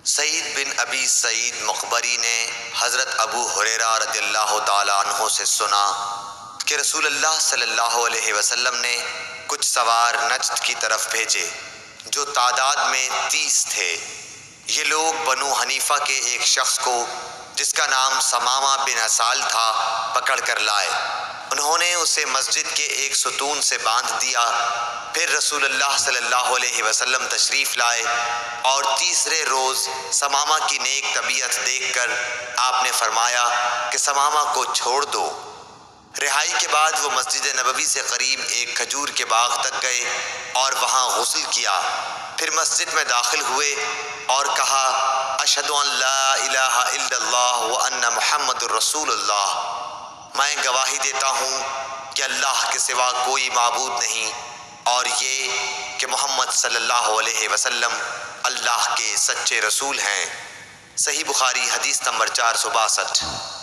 سعید بن ابی سعید مقبری نے حضرت ابو ہریرہ رضی اللہ تعالیٰ عنہ سے سنا کہ رسول اللہ صلی اللہ علیہ وسلم نے کچھ سوار نجد کی طرف بھیجے جو تعداد میں 30 تھے۔ یہ لوگ بنو حنیفہ کے ایک شخص کو جس کا نام ثمامہ بن اسال تھا پکڑ کر لائے۔ انہوں نے اسے مسجد کے ایک ستون سے باندھ دیا۔ پھر رسول اللہ صلی اللہ علیہ وسلم تشریف لائے اور تیسرے روز ثمامہ کی نیک طبیعت دیکھ کر آپ نے فرمایا کہ ثمامہ کو چھوڑ دو۔ رہائی کے بعد وہ مسجد نبوی سے قریب ایک کھجور کے باغ تک گئے اور وہاں غسل کیا۔ پھر مسجد میں داخل ہوئے اور کہا اشہد ان لا الہ الا اللہ وان محمد الرسول اللہ، میں گواہی دیتا ہوں کہ اللہ کے سوا کوئی معبود نہیں اور یہ کہ محمد صلی اللہ علیہ وسلم اللہ کے سچے رسول ہیں۔ صحیح بخاری حدیث نمبر 462۔